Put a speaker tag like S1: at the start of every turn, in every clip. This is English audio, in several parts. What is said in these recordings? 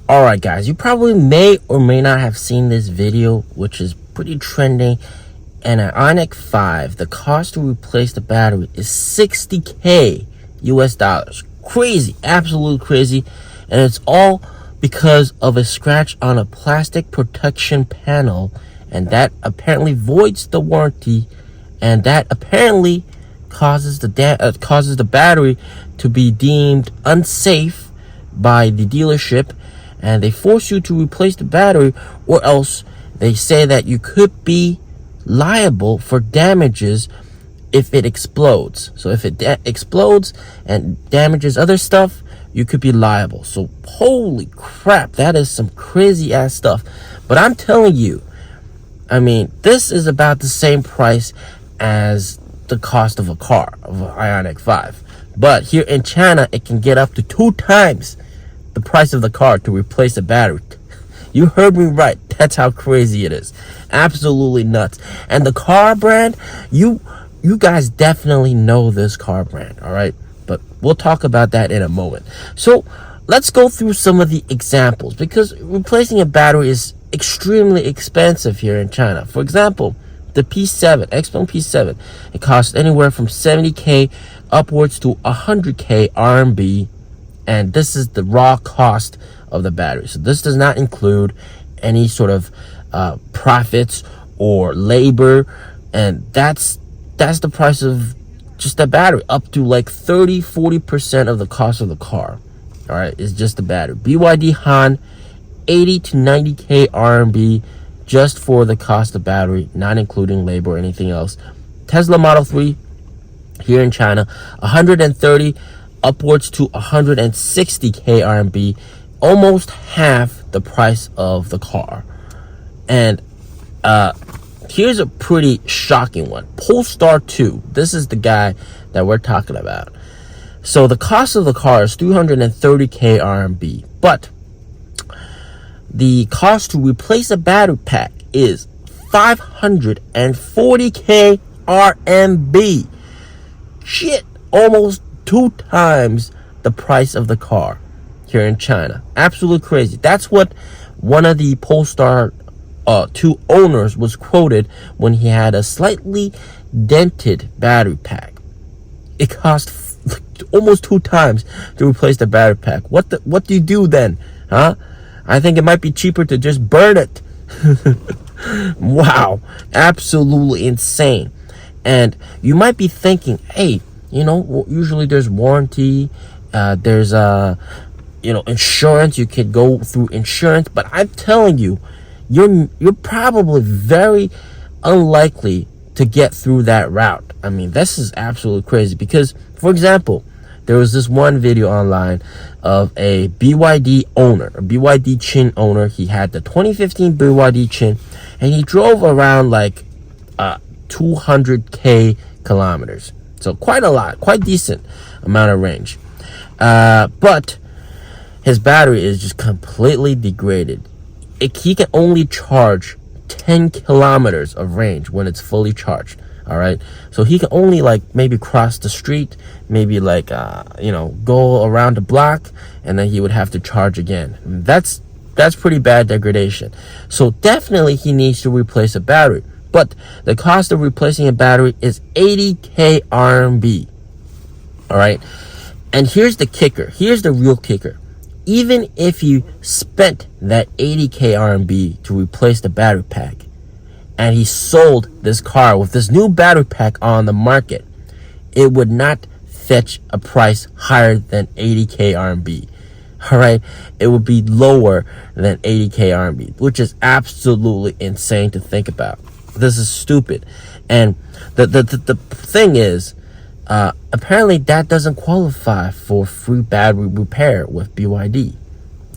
S1: Alright guys, you probably may or may not have seen this video, which is pretty trending. And an Ioniq 5, the cost to replace the battery is $60K US dollars. Crazy, absolute crazy. And it's all because of a scratch on a plastic protection panel, and that apparently voids the warranty, and that apparently causes the battery to be deemed unsafe by the dealership, and they force you to replace the battery, or else they say that you could be liable for damages if it explodes. So if it explodes and damages other stuff, you could be liable. So holy crap, that is some crazy ass stuff. But I'm telling you, I mean, this is about the same price as the cost of a car, of an Ioniq 5. But here in China, it can get up to 2 times the price of the car to replace the battery. You heard me right. That's how crazy it is. Absolutely nuts. And the car brand, you guys definitely know this car brand, all right? But we'll talk about that in a moment. So let's go through some of the examples, because replacing a battery is extremely expensive here in China. For example, the P7, Xpeng P7, it costs anywhere from 70K upwards to 100K RMB. And this is the raw cost of the battery. So this does not include any sort of profits or labor. And that's the price of just the battery, up to like 30-40% of the cost of the car. All right, it's just the battery. BYD Han, 80 to 90K RMB just for the cost of battery, not including labor or anything else. Tesla Model 3 here in China, 130 upwards to 160K RMB, almost half the price of the car. And here's a pretty shocking one. Polestar 2. This is the guy that we're talking about. So the cost of the car is 330K RMB, but the cost to replace a battery pack is 540K RMB. Shit, almost 2 times the price of the car here in China. Absolutely crazy. That's what one of the Polestar 2 owners was quoted when he had a slightly dented battery pack. It cost almost 2 times to replace the battery pack. What do you do then? Huh? I think it might be cheaper to just burn it. Wow, absolutely insane. And you might be thinking, hey, you know, usually there's warranty, there's insurance. You could go through insurance, but I'm telling you, you're probably very unlikely to get through that route. I mean, this is absolutely crazy because, for example, there was this one video online of a BYD owner, a BYD Chin owner. He had the 2015 BYD Chin, and he drove around like 200K kilometers. So quite a lot, quite decent amount of range. But his battery is just completely degraded. He can only charge 10 kilometers of range when it's fully charged. All right, so he can only like maybe cross the street, maybe like go around the block, and then he would have to charge again. That's pretty bad degradation. So definitely he needs to replace a battery. But the cost of replacing a battery is 80K RMB. All right, and here's the kicker. Here's the real kicker. Even if you spent that 80K RMB to replace the battery pack, and he sold this car with this new battery pack on the market, it would not fetch a price higher than 80K RMB. All right, it would be lower than 80K RMB, which is absolutely insane to think about. This is stupid. And the thing is, apparently that doesn't qualify for free battery repair with BYD.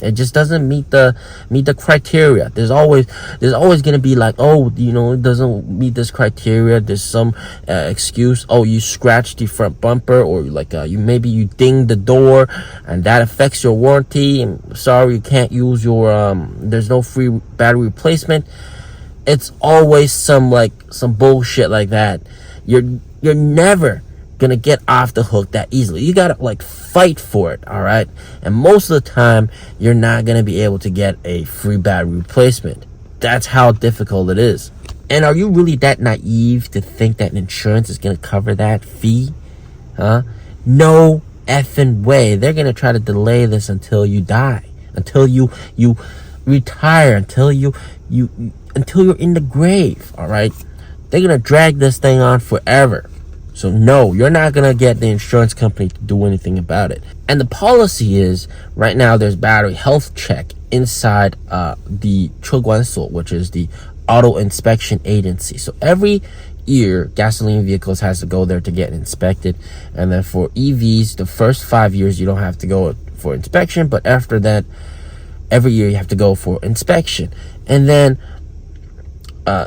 S1: It just doesn't meet the criteria. There's always gonna be like, oh, it doesn't meet this criteria. There's some excuse. Oh, you scratched the front bumper, or like you dinged the door, and that affects your warranty. And sorry, you can't use your there's no free battery replacement. It's always some bullshit like that. You're never gonna get off the hook that easily. You gotta like fight for it, all right? And most of the time, you're not gonna be able to get a free battery replacement. That's how difficult it is. And are you really that naive to think that insurance is gonna cover that fee? Huh? No effing way. They're gonna try to delay this until you die, until you retire, until you're in the grave. All right, they're gonna drag this thing on forever. So no, you're not gonna get the insurance company to do anything about it. And the policy is right now there's battery health check inside the 车管所, which is the auto inspection agency. So every year gasoline vehicles has to go there to get inspected, and then for EVs the first 5 years you don't have to go for inspection, but after that every year you have to go for inspection. And then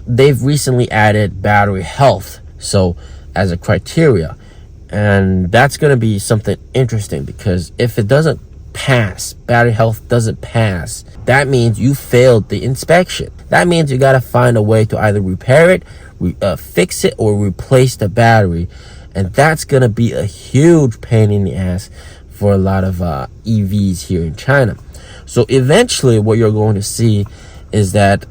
S1: they've recently added battery health so as a criteria, and that's going to be something interesting, because if it doesn't pass, battery health doesn't pass, that means you failed the inspection. That means you got to find a way to either repair it, fix it, or replace the battery. And that's going to be a huge pain in the ass for a lot of EVs here in China. So eventually what you're going to see is that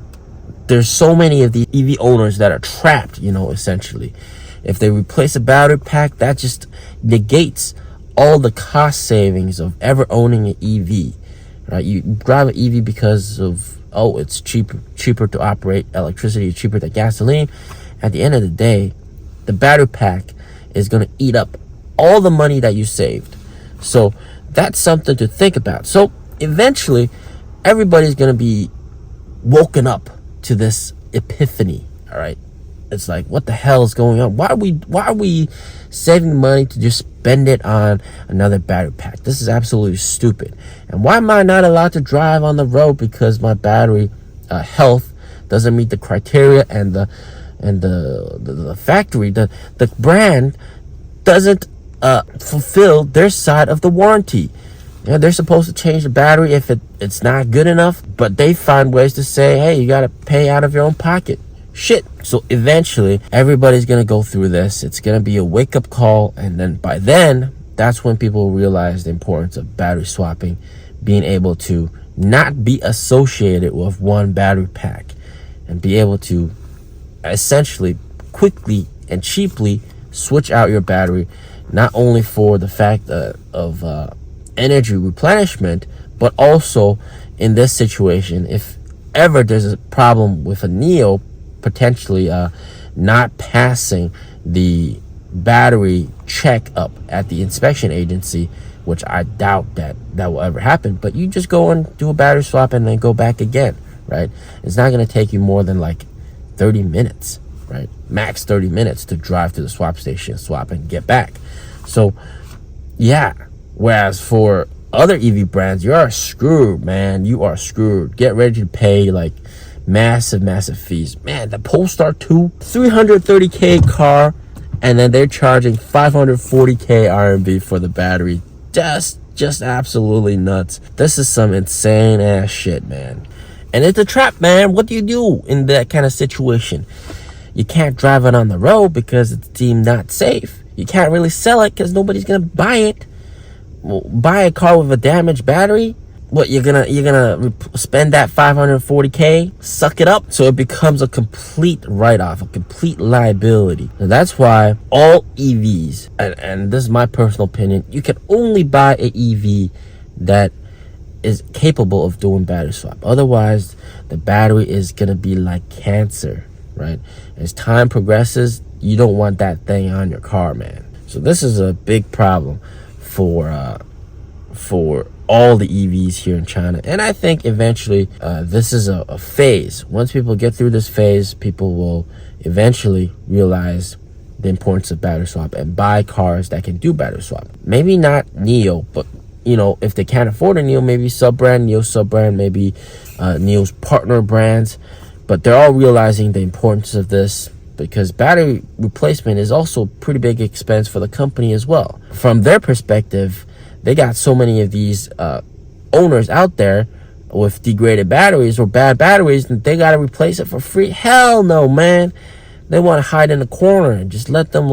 S1: there's so many of the EV owners that are trapped, essentially. If they replace a battery pack, that just negates all the cost savings of ever owning an EV, right? You drive an EV because of, it's cheaper to operate, electricity is cheaper than gasoline. At the end of the day, the battery pack is going to eat up all the money that you saved. So that's something to think about. So eventually, everybody's going to be woken up to this epiphany, all right? It's like, what the hell is going on? Why are we saving money to just spend it on another battery pack? This is absolutely stupid. And why am I not allowed to drive on the road because my battery health doesn't meet the criteria, and the factory, the brand doesn't fulfill their side of the warranty? They're supposed to change the battery if it's not good enough, but they find ways to say, hey, you got to pay out of your own pocket. Shit. So eventually everybody's gonna go through this. It's gonna be a wake-up call, and then by then that's when people realize the importance of battery swapping, being able to not be associated with one battery pack, and be able to essentially quickly and cheaply switch out your battery, not only for the fact of energy replenishment, but also in this situation, if ever there's a problem with a NIO potentially not passing the battery check up at the inspection agency, which I doubt that will ever happen, but you just go and do a battery swap and then go back again, right? It's not going to take you more than like 30 minutes, right? Max 30 minutes to drive to the swap station, swap, and get back. So yeah, whereas for other EV brands, you are screwed, man. You are screwed. Get ready to pay like massive fees, man. The Polestar 2, 330k car, and then they're charging 540k RMB for the battery. Just absolutely nuts. This is some insane ass shit, man. And it's a trap, man. What do you do in that kind of situation? You can't drive it on the road because it's deemed not safe. You can't really sell it because nobody's gonna buy it. Well, buy a car with a damaged battery? What, you're gonna spend that 540k, suck it up? So it becomes a complete write-off, a complete liability. And that's why all EVs, and this is my personal opinion, you can only buy an EV that is capable of doing battery swap. Otherwise, the battery is gonna be like cancer, right? As time progresses, you don't want that thing on your car, man. So this is a big problem for all the EVs here in China. And I think eventually this is a phase. Once people get through this phase, people will eventually realize the importance of battery swap and buy cars that can do battery swap. Maybe not NIO, but if they can't afford a NIO, maybe NIO sub-brand, maybe NIO's partner brands. But they're all realizing the importance of this, because battery replacement is also a pretty big expense for the company as well. From their perspective, they got so many of these owners out there with degraded batteries or bad batteries, and they got to replace it for free. Hell no, man. They want to hide in the corner and just let them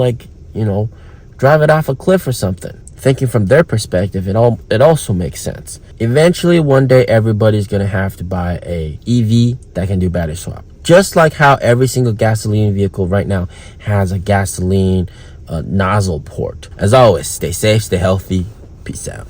S1: drive it off a cliff or something. Thinking from their perspective, it also makes sense. Eventually, one day, everybody's gonna have to buy a EV that can do battery swap. Just like how every single gasoline vehicle right now has a gasoline nozzle port. As always, stay safe, stay healthy. Peace out.